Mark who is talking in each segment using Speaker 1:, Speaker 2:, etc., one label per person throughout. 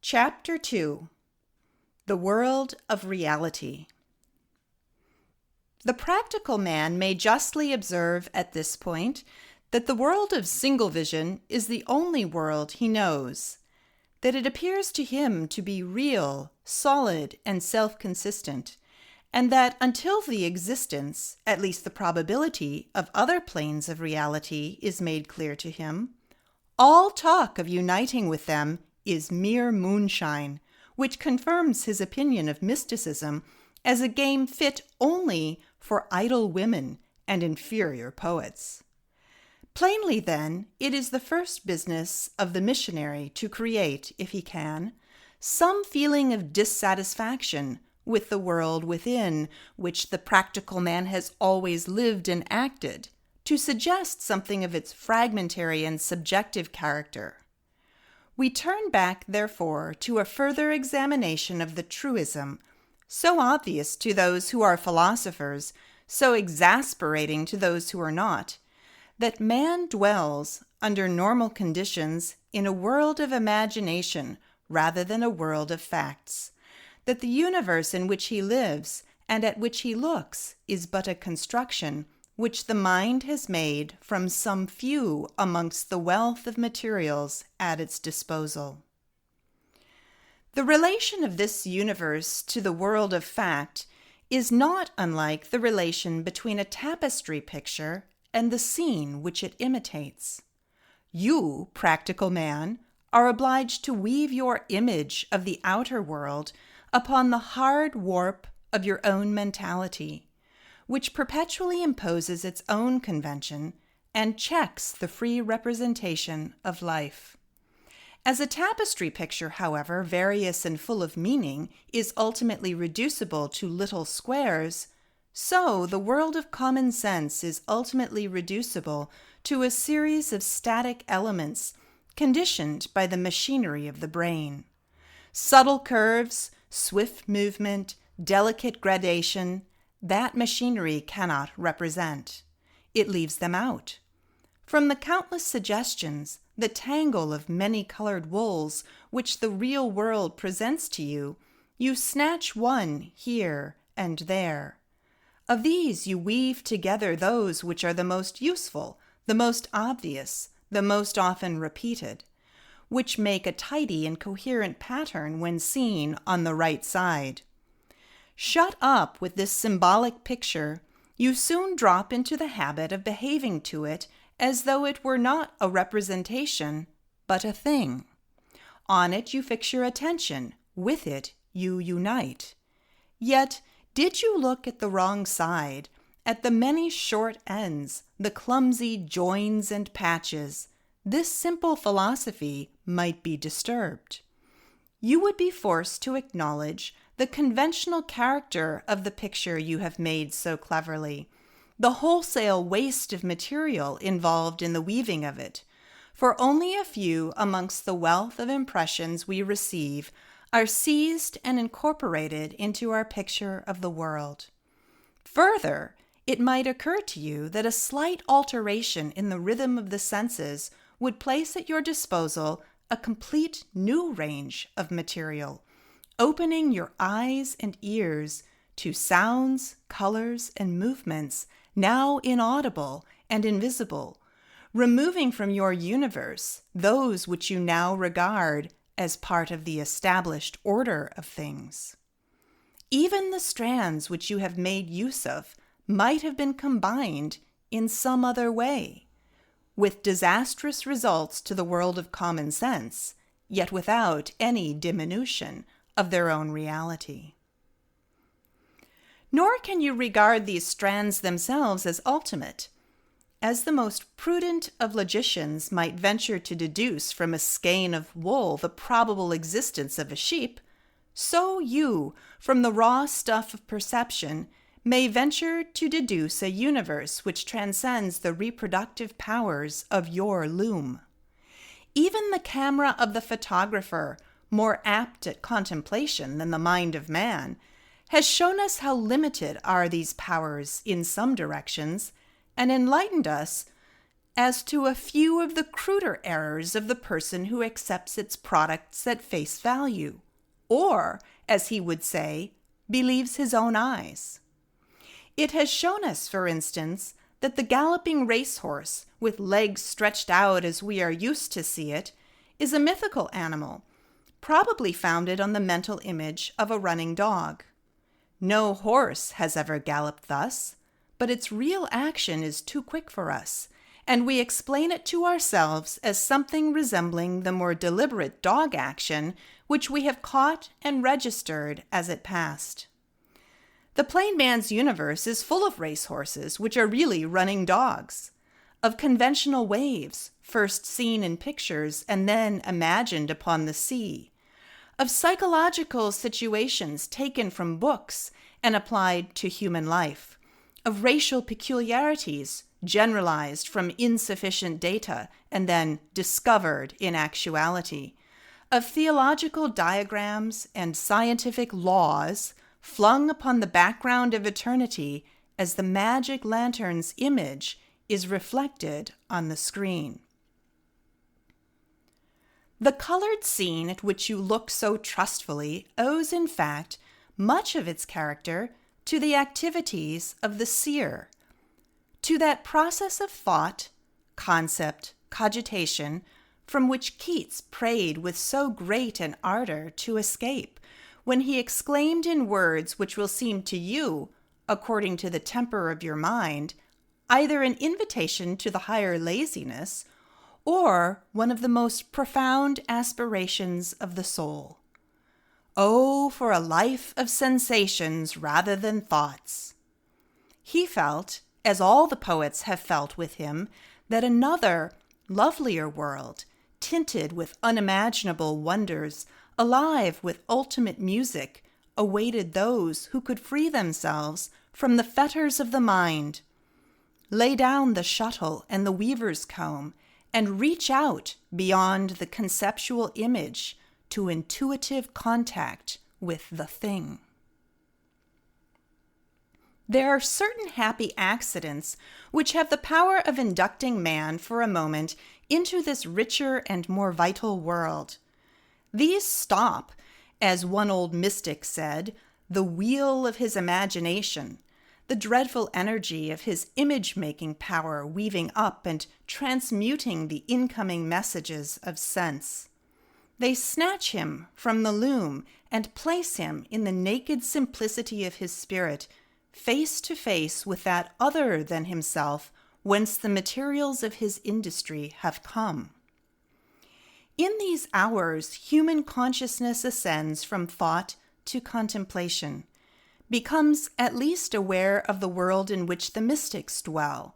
Speaker 1: Chapter 2. The World of Reality. The practical man may justly observe at this point that the world of single vision is the only world he knows, that it appears to him to be real, solid, and self-consistent, and that until the existence, at least the probability, of other planes of reality is made clear to him, all talk of uniting with them is mere moonshine, which confirms his opinion of mysticism as a game fit only for idle women and inferior poets. Plainly, then, it is the first business of the missionary to create, if he can, some feeling of dissatisfaction with the world within which the practical man has always lived and acted, to suggest something of its fragmentary and subjective character. We turn back, therefore, to a further examination of the truism, so obvious to those who are philosophers, so exasperating to those who are not, that man dwells, under normal conditions, in a world of imagination rather than a world of facts, that the universe in which he lives and at which he looks is but a construction which the mind has made from some few amongst the wealth of materials at its disposal. The relation of this universe to the world of fact is not unlike the relation between a tapestry picture and the scene which it imitates. You, practical man, are obliged to weave your image of the outer world upon the hard warp of your own mentality, which perpetually imposes its own convention and checks the free representation of life. As a tapestry picture, however, various and full of meaning, is ultimately reducible to little squares, so the world of common sense is ultimately reducible to a series of static elements conditioned by the machinery of the brain. Subtle curves, swift movement, delicate gradation, that machinery cannot represent. It leaves them out. From the countless suggestions, the tangle of many-colored wools which the real world presents to you, you snatch one here and there. Of these you weave together those which are the most useful, the most obvious, the most often repeated, which make a tidy and coherent pattern when seen on the right side. Shut up with this symbolic picture, you soon drop into the habit of behaving to it as though it were not a representation, but a thing. On it you fix your attention, with it you unite. Yet, did you look at the wrong side, at the many short ends, the clumsy joins and patches, this simple philosophy might be disturbed. You would be forced to acknowledge the conventional character of the picture you have made so cleverly, the wholesale waste of material involved in the weaving of it, for only a few amongst the wealth of impressions we receive are seized and incorporated into our picture of the world. Further, it might occur to you that a slight alteration in the rhythm of the senses would place at your disposal a complete new range of material, opening your eyes and ears to sounds, colors, and movements now inaudible and invisible, removing from your universe those which you now regard as part of the established order of things. Even the strands which you have made use of might have been combined in some other way, with disastrous results to the world of common sense, yet without any diminution of their own reality. Nor can you regard these strands themselves as ultimate. As the most prudent of logicians might venture to deduce from a skein of wool the probable existence of a sheep, so you, from the raw stuff of perception, may venture to deduce a universe which transcends the reproductive powers of your loom. Even the camera of the photographer, more apt at contemplation than the mind of man, has shown us how limited are these powers in some directions, and enlightened us as to a few of the cruder errors of the person who accepts its products at face value, or, as he would say, believes his own eyes. It has shown us, for instance, that the galloping racehorse, with legs stretched out as we are used to see it, is a mythical animal, probably founded on the mental image of a running dog. No horse has ever galloped thus, but its real action is too quick for us, and we explain it to ourselves as something resembling the more deliberate dog action which we have caught and registered as it passed. The plain man's universe is full of racehorses which are really running dogs, of conventional waves, first seen in pictures and then imagined upon the sea, of psychological situations taken from books and applied to human life, of racial peculiarities generalized from insufficient data and then discovered in actuality, of theological diagrams and scientific laws flung upon the background of eternity as the magic lantern's image is reflected on the screen. The colored scene at which you look so trustfully owes, in fact, much of its character to the activities of the seer, to that process of thought, concept, cogitation, from which Keats prayed with so great an ardor to escape, when he exclaimed in words which will seem to you, according to the temper of your mind, either an invitation to the higher laziness, or one of the most profound aspirations of the soul. Oh, for a life of sensations rather than thoughts! He felt, as all the poets have felt with him, that another, lovelier world, tinted with unimaginable wonders, alive with ultimate music, awaited those who could free themselves from the fetters of the mind, lay down the shuttle and the weaver's comb, and reach out beyond the conceptual image to intuitive contact with the thing. There are certain happy accidents which have the power of inducting man for a moment into this richer and more vital world. These stop, as one old mystic said, the wheel of his imagination, the dreadful energy of his image-making power weaving up and transmuting the incoming messages of sense. They snatch him from the loom and place him in the naked simplicity of his spirit, face to face with that other than himself whence the materials of his industry have come. In these hours, human consciousness ascends from thought to contemplation, becomes at least aware of the world in which the mystics dwell,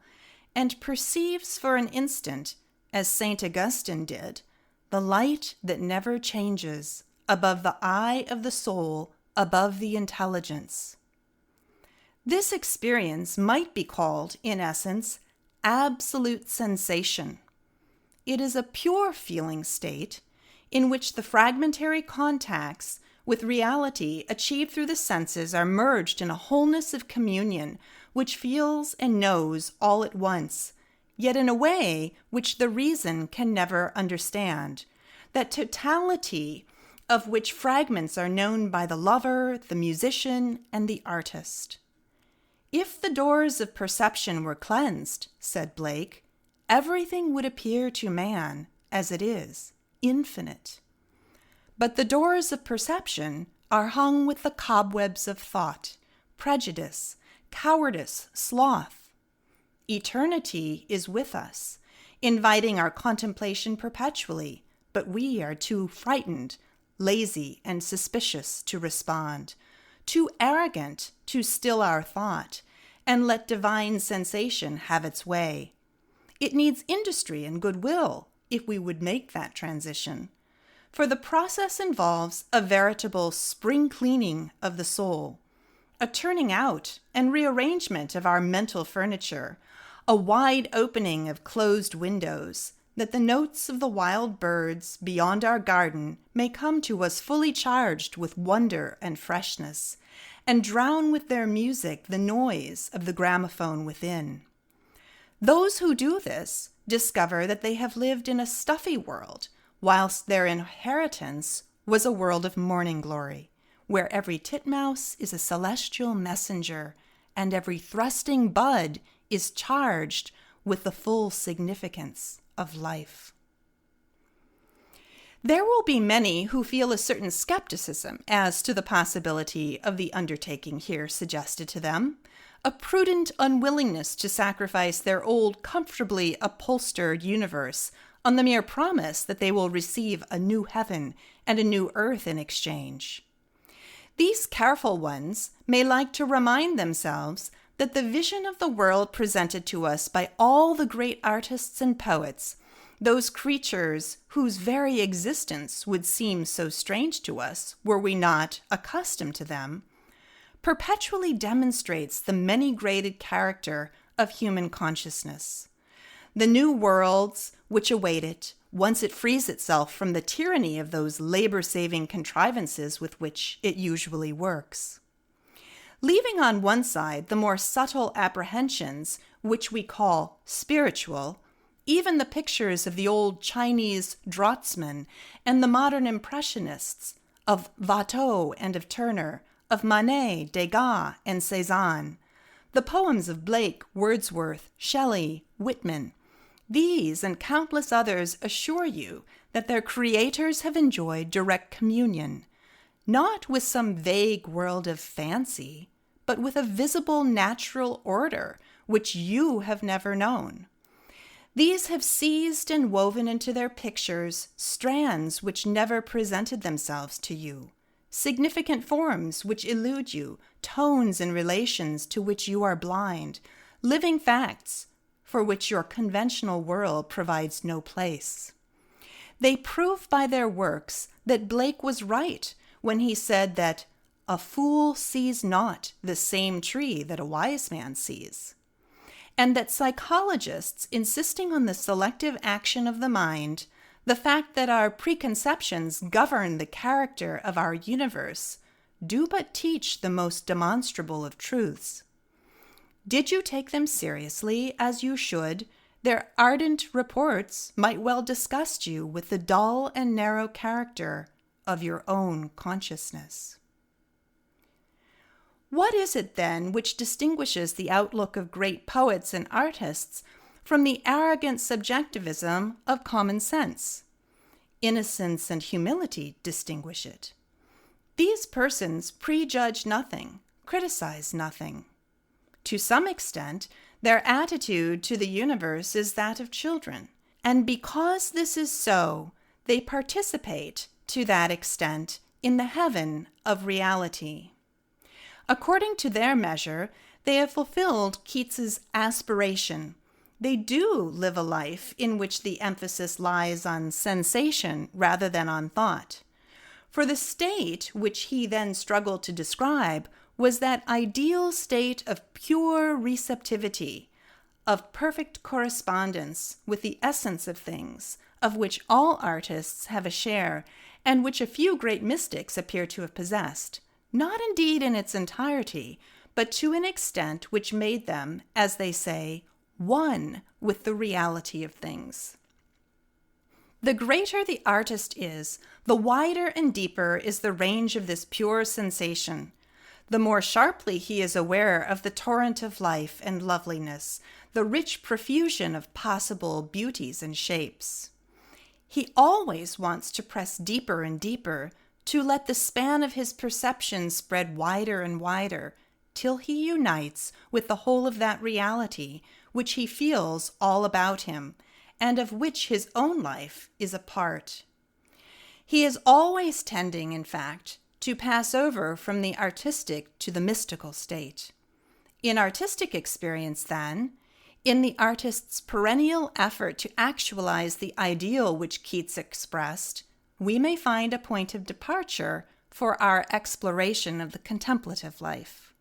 Speaker 1: and perceives for an instant, as St. Augustine did, the light that never changes, above the eye of the soul, above the intelligence. This experience might be called, in essence, absolute sensation. It is a pure feeling state in which the fragmentary contacts with reality achieved through the senses are merged in a wholeness of communion which feels and knows all at once, yet in a way which the reason can never understand, that totality of which fragments are known by the lover, the musician, and the artist. If the doors of perception were cleansed, said Blake, everything would appear to man, as it is, infinite. But the doors of perception are hung with the cobwebs of thought, prejudice, cowardice, sloth. Eternity is with us, inviting our contemplation perpetually, but we are too frightened, lazy, and suspicious to respond, too arrogant to still our thought and let divine sensation have its way. It needs industry and goodwill if we would make that transition, for the process involves a veritable spring cleaning of the soul, a turning out and rearrangement of our mental furniture, a wide opening of closed windows, that the notes of the wild birds beyond our garden may come to us fully charged with wonder and freshness, and drown with their music the noise of the gramophone within. Those who do this discover that they have lived in a stuffy world, whilst their inheritance was a world of morning glory, where every titmouse is a celestial messenger, and every thrusting bud is charged with the full significance of life. There will be many who feel a certain skepticism as to the possibility of the undertaking here suggested to them, a prudent unwillingness to sacrifice their old, comfortably upholstered universe on the mere promise that they will receive a new heaven and a new earth in exchange. These careful ones may like to remind themselves that the vision of the world presented to us by all the great artists and poets, those creatures whose very existence would seem so strange to us were we not accustomed to them, perpetually demonstrates the many-graded character of human consciousness. The new worlds which await it, once it frees itself from the tyranny of those labor-saving contrivances with which it usually works. Leaving on one side the more subtle apprehensions which we call spiritual, even the pictures of the old Chinese draughtsmen and the modern impressionists of Watteau and of Turner, of Manet, Degas, and Cézanne, the poems of Blake, Wordsworth, Shelley, Whitman, these and countless others assure you that their creators have enjoyed direct communion, not with some vague world of fancy, but with a visible natural order which you have never known. These have seized and woven into their pictures strands which never presented themselves to you, significant forms which elude you, tones and relations to which you are blind, living facts for which your conventional world provides no place. They prove by their works that Blake was right when he said that a fool sees not the same tree that a wise man sees, and that psychologists insisting on the selective action of the mind, the fact that our preconceptions govern the character of our universe, do but teach the most demonstrable of truths. Did you take them seriously, as you should, their ardent reports might well disgust you with the dull and narrow character of your own consciousness. What is it, then, which distinguishes the outlook of great poets and artists from the arrogant subjectivism of common sense? Innocence and humility distinguish it. These persons prejudge nothing, criticize nothing. To some extent, their attitude to the universe is that of children, and because this is so, they participate, to that extent, in the heaven of reality. According to their measure, they have fulfilled Keats's aspiration. They do live a life in which the emphasis lies on sensation rather than on thought. For the state which he then struggled to describe was that ideal state of pure receptivity, of perfect correspondence with the essence of things, of which all artists have a share, and which a few great mystics appear to have possessed, not indeed in its entirety, but to an extent which made them, as they say, one with the reality of things. The greater the artist is, the wider and deeper is the range of this pure sensation. The more sharply he is aware of the torrent of life and loveliness, the rich profusion of possible beauties and shapes. He always wants to press deeper and deeper, to let the span of his perception spread wider and wider, till he unites with the whole of that reality which he feels all about him, and of which his own life is a part. He is always tending, in fact, to pass over from the artistic to the mystical state. In artistic experience, then, in the artist's perennial effort to actualize the ideal which Keats expressed, we may find a point of departure for our exploration of the contemplative life.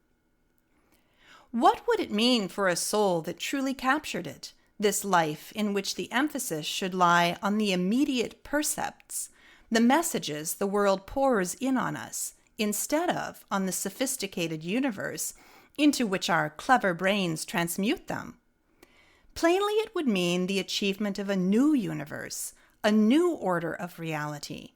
Speaker 1: What would it mean for a soul that truly captured it, this life in which the emphasis should lie on the immediate percepts, the messages the world pours in on us, instead of on the sophisticated universe into which our clever brains transmute them? Plainly, it would mean the achievement of a new universe, a new order of reality,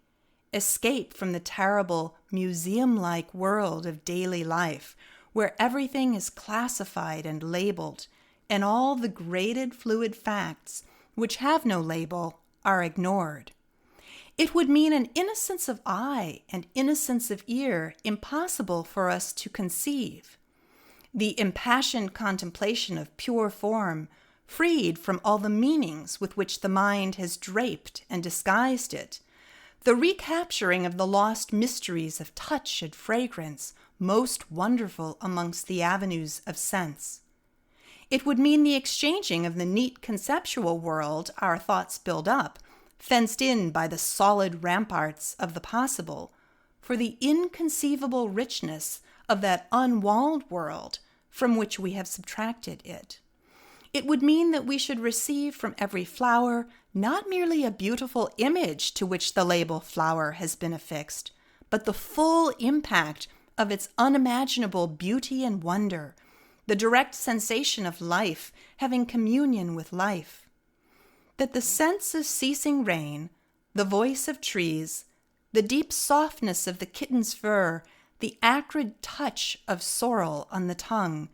Speaker 1: escape from the terrible museum-like world of daily life, where everything is classified and labeled, and all the graded fluid facts, which have no label, are ignored. It would mean an innocence of eye and innocence of ear impossible for us to conceive. The impassioned contemplation of pure form, freed from all the meanings with which the mind has draped and disguised it. The recapturing of the lost mysteries of touch and fragrance, most wonderful amongst the avenues of sense. It would mean the exchanging of the neat conceptual world our thoughts build up, fenced in by the solid ramparts of the possible, for the inconceivable richness of that unwalled world from which we have subtracted it. It would mean that we should receive from every flower not merely a beautiful image to which the label flower has been affixed, but the full impact of its unimaginable beauty and wonder, the direct sensation of life having communion with life. That the sense of ceasing rain, the voice of trees, the deep softness of the kitten's fur, the acrid touch of sorrel on the tongue,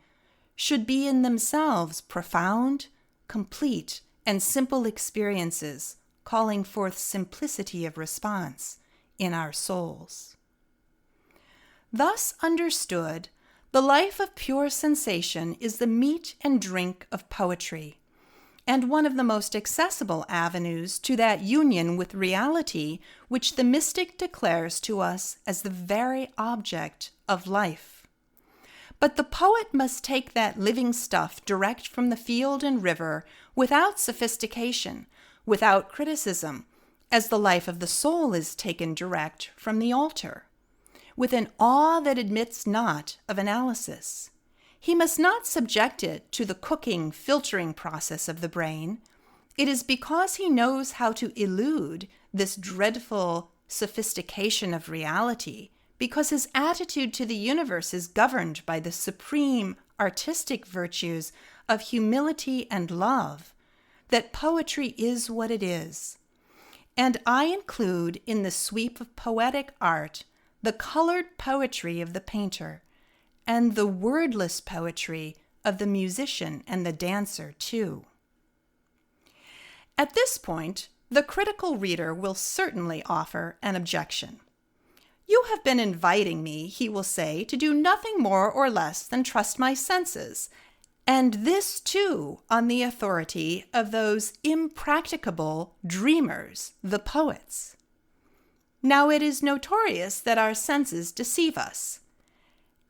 Speaker 1: should be in themselves profound, complete, and simple experiences, calling forth simplicity of response in our souls. Thus understood, the life of pure sensation is the meat and drink of poetry, and one of the most accessible avenues to that union with reality which the mystic declares to us as the very object of life. But the poet must take that living stuff direct from the field and river, without sophistication, without criticism, as the life of the soul is taken direct from the altar, with an awe that admits not of analysis. He must not subject it to the cooking, filtering process of the brain. It is because he knows how to elude this dreadful sophistication of reality, because his attitude to the universe is governed by the supreme artistic virtues of humility and love, that poetry is what it is. And I include in the sweep of poetic art the colored poetry of the painter, and the wordless poetry of the musician and the dancer too. At this point, the critical reader will certainly offer an objection. You have been inviting me, he will say, to do nothing more or less than trust my senses, and this too on the authority of those impracticable dreamers, the poets. Now it is notorious that our senses deceive us.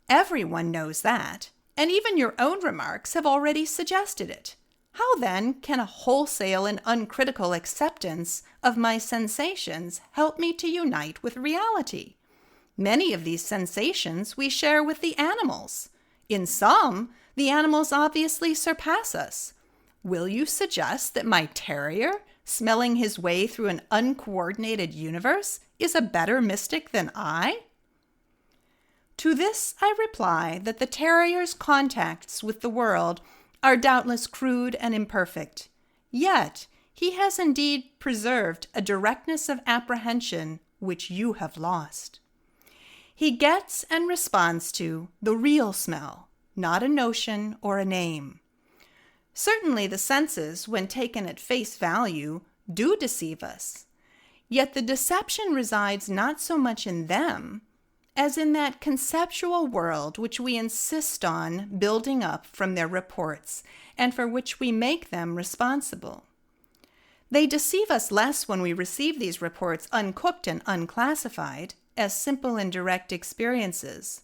Speaker 1: Everyone knows that, and even your own remarks have already suggested it. How then can a wholesale and uncritical acceptance of my sensations help me to unite with reality? Many of these sensations we share with the animals. In some, the animals obviously surpass us. Will you suggest that my terrier, smelling his way through an uncoordinated universe, is a better mystic than I? To this I reply that the terrier's contacts with the world are doubtless crude and imperfect. Yet he has indeed preserved a directness of apprehension which you have lost. He gets and responds to the real smell, not a notion or a name. Certainly the senses, when taken at face value, do deceive us. Yet the deception resides not so much in them as in that conceptual world which we insist on building up from their reports and for which we make them responsible. They deceive us less when we receive these reports uncooked and unclassified, as simple and direct experiences.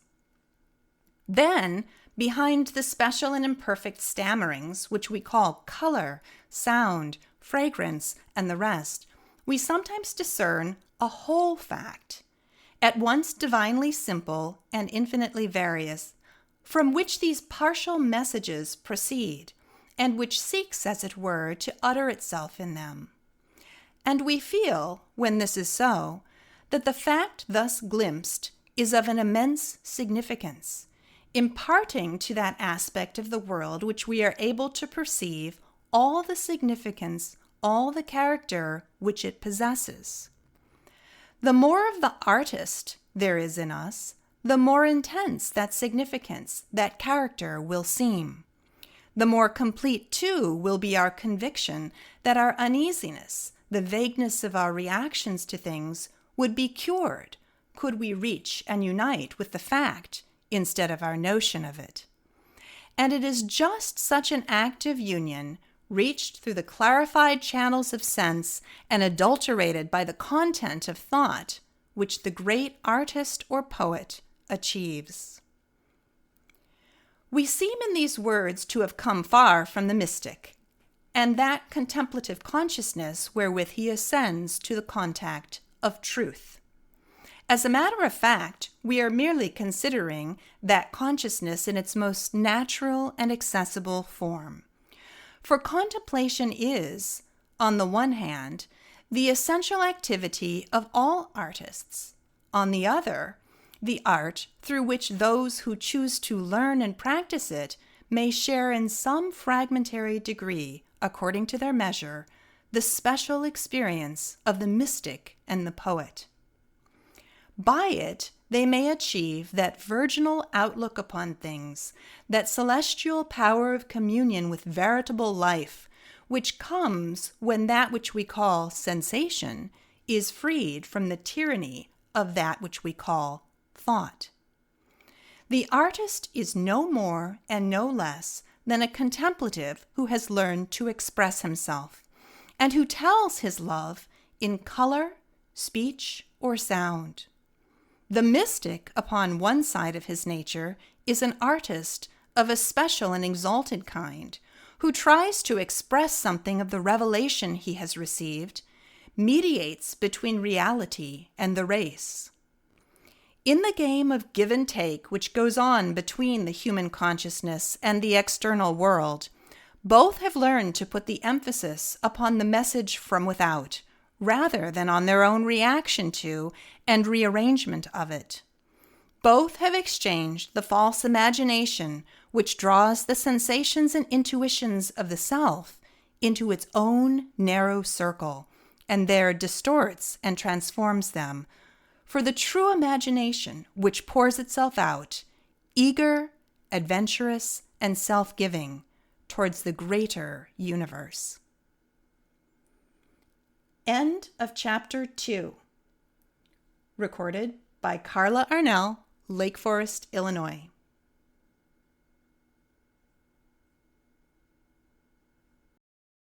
Speaker 1: Then, behind the special and imperfect stammerings, which we call color, sound, fragrance, and the rest, we sometimes discern a whole fact, at once divinely simple and infinitely various, from which these partial messages proceed, and which seeks, as it were, to utter itself in them. And we feel, when this is so, that the fact thus glimpsed is of an immense significance, imparting to that aspect of the world which we are able to perceive all the significance, all the character which it possesses. The more of the artist there is in us, the more intense that significance, that character will seem. The more complete, too, will be our conviction that our uneasiness, the vagueness of our reactions to things, would be cured could we reach and unite with the fact instead of our notion of it. And it is just such an active union, reached through the clarified channels of sense and adulterated by the content of thought, which the great artist or poet achieves. We seem in these words to have come far from the mystic, and that contemplative consciousness wherewith he ascends to the contact of truth. As a matter of fact, we are merely considering that consciousness in its most natural and accessible form. For contemplation is, on the one hand, the essential activity of all artists, on the other, the art through which those who choose to learn and practice it may share in some fragmentary degree, according to their measure, the special experience of the mystic and the poet. By it, they may achieve that virginal outlook upon things, that celestial power of communion with veritable life, which comes when that which we call sensation is freed from the tyranny of that which we call thought. The artist is no more and no less than a contemplative who has learned to express himself, and who tells his love in color, speech, or sound. The mystic, upon one side of his nature, is an artist of a special and exalted kind, who tries to express something of the revelation he has received, mediates between reality and the race. In the game of give and take which goes on between the human consciousness and the external world, both have learned to put the emphasis upon the message from without, rather than on their own reaction to and rearrangement of it. Both have exchanged the false imagination which draws the sensations and intuitions of the self into its own narrow circle, and there distorts and transforms them, for the true imagination which pours itself out, eager, adventurous, and self-giving, towards the greater universe. End of Chapter 2. Recorded by Carla Arnell, Lake Forest, Illinois.